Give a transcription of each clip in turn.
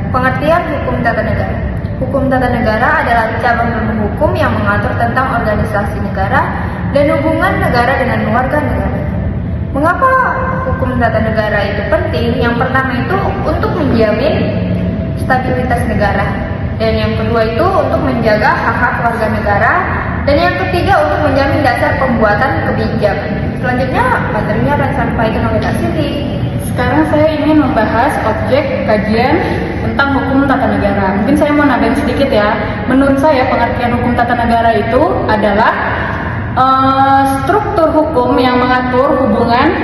Pengertian hukum tata negara. Hukum tata negara adalah cabang ilmu hukum yang mengatur tentang organisasi negara dan hubungan negara dengan warga negara. Mengapa hukum tata negara itu penting? Yang pertama itu untuk menjamin stabilitas negara, dan yang kedua itu untuk menjaga hak-hak warga negara, dan yang ketiga untuk menjamin dasar pembuatan kebijakan. Selanjutnya materinya akan disampaikan oleh Kak Siti. Sekarang saya ingin membahas objek kajian tentang hukum tata negara. Mungkin saya mau nambahin sedikit ya. Menurut saya pengertian hukum tata negara itu adalah struktur hukum yang mengatur hubungan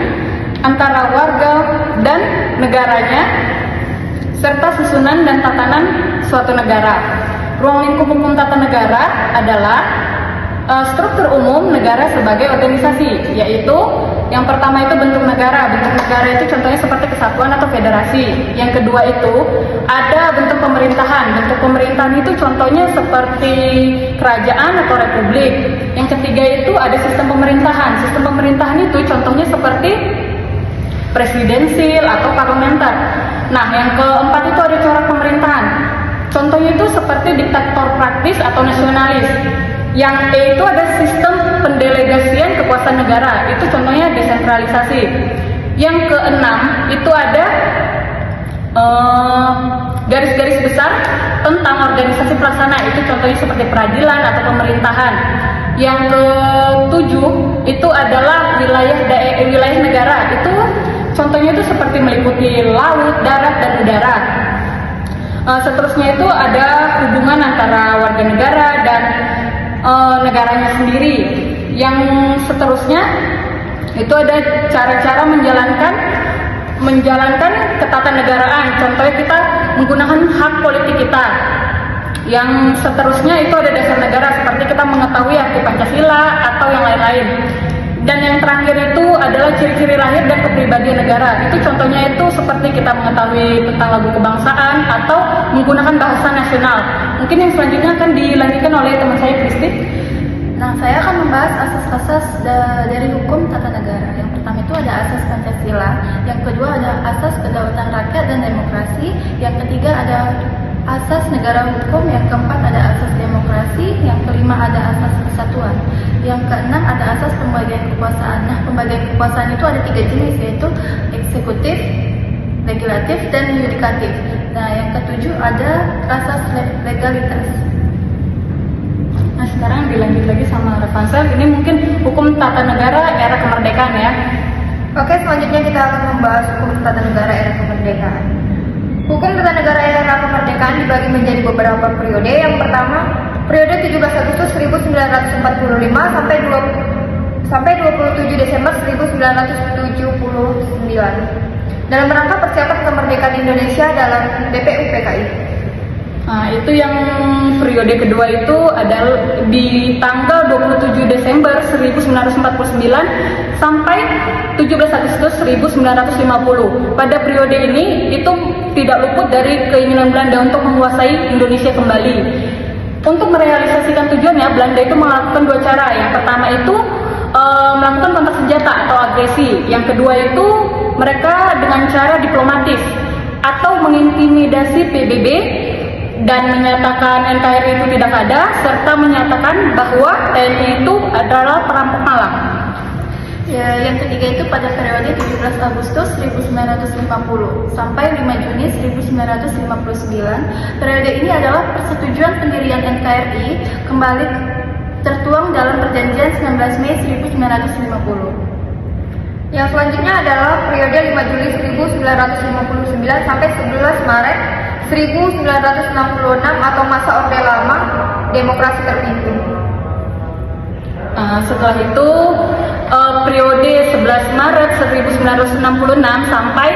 antara warga dan negaranya serta susunan dan tatanan suatu negara. Ruang lingkup hukum tata negara adalah struktur umum negara sebagai organisasi, yaitu yang pertama itu bentuk negara. Bentuk negara itu contohnya seperti kesatuan atau federasi. Yang kedua itu ada bentuk pemerintahan. Bentuk pemerintahan itu contohnya seperti kerajaan atau republik. Yang ketiga itu ada sistem pemerintahan. Sistem pemerintahan itu contohnya seperti presidensil atau parlementer. Nah, yang keempat itu ada corak pemerintahan. Contohnya itu seperti diktator praktis atau nasionalis. Yang E itu ada sistem pendelegasian kekuasaan negara, itu contohnya desentralisasi. Yang keenam itu ada garis-garis besar tentang organisasi pelaksana, itu contohnya seperti peradilan atau pemerintahan. Yang ketujuh itu adalah wilayah negara, itu contohnya itu seperti meliputi laut, darat, dan udara. Seterusnya itu ada hubungan antara warga negara dan negaranya sendiri. Yang seterusnya itu ada cara-cara menjalankan ketatanegaraan. Contohnya kita menggunakan hak politik kita. Yang seterusnya itu ada dasar negara, seperti kita mengetahui arti Pancasila atau yang lain-lain. Dan yang terakhir itu adalah ciri-ciri lahir dan kepribadian negara. Itu contohnya itu seperti kita mengetahui tentang lagu kebangsaan atau menggunakan bahasa nasional. Mungkin yang selanjutnya akan dilanjutkan oleh teman saya, Kristi. Nah, saya akan membahas asas-asas dari hukum tata negara. Yang pertama itu ada asas Pancasila, yang kedua ada asas kedaulatan rakyat dan demokrasi, yang ketiga ada asas negara hukum, yang keempat ada asas demokrasi, yang kelima ada asas kesatuan, yang keenam ada asas pembagian kekuasaan. Nah, pembagian kekuasaan itu ada 3 jenis, yaitu eksekutif, legislatif, dan yudikatif. Nah, yang ketujuh ada asas legalitas. Nah, sekarang dilanjut lagi sama Rafansel. Ini mungkin hukum tata negara era kemerdekaan ya. Oke, selanjutnya kita akan membahas hukum tata negara era kemerdekaan. Hukum tata negara era kemerdekaan dibagi menjadi beberapa periode. Yang pertama, periode 17 Agustus 1945 sampai 27 Desember 1979 dalam rangka persiapan kemerdekaan Indonesia dalam BPUPKI. Nah, itu yang periode kedua itu adalah di tanggal 27 Desember 1949 sampai 17 Agustus 1950. Pada periode ini itu tidak luput dari keinginan Belanda untuk menguasai Indonesia kembali. Untuk merealisasikan tujuannya, Belanda itu melakukan 2 cara. Yang pertama itu melakukan kontak senjata atau agresi. Yang kedua itu mereka dengan cara diplomatis atau mengintimidasi PBB dan menyatakan NKRI itu tidak ada, serta menyatakan bahwa TNI itu adalah perampok malam. Ya, yang ketiga itu pada periode 17 Agustus 1950 sampai 5 Juni 1959. Periode ini adalah persetujuan pendirian NKRI kembali tertuang dalam perjanjian 19 Mei 1950. Yang selanjutnya adalah periode 5 Juli 1959 sampai 11 Maret 1966 atau masa Orde Lama Demokrasi Terpimpin. Setelah itu periode 11 Maret 1966 sampai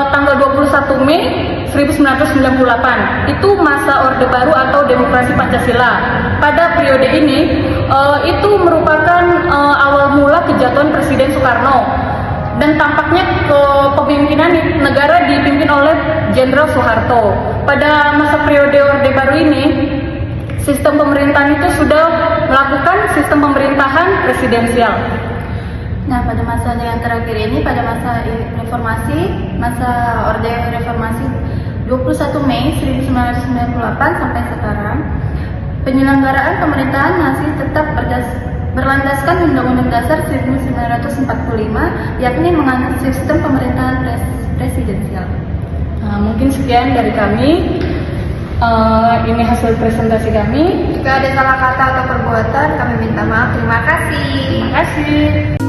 tanggal 21 Mei 1998 itu masa Orde Baru atau Demokrasi Pancasila. Pada periode ini itu merupakan awal mula kejatuhan Presiden Soekarno. Dan tampaknya kepemimpinan negara dipimpin oleh Jenderal Soeharto. Pada masa periode Orde Baru ini, sistem pemerintahan itu sudah melakukan sistem pemerintahan presidensial. Nah, pada masa yang terakhir ini, pada masa reformasi, masa Orde Reformasi, 21 Mei 1998 sampai sekarang, penyelenggaraan pemerintahan masih tetap berlandaskan Undang-Undang Dasar 1945, yakni menganut sistem pemerintahan presidensial. Nah, mungkin sekian dari kami. Ini hasil presentasi kami. Jika ada salah kata atau perbuatan, kami minta maaf. Terima kasih. Terima kasih.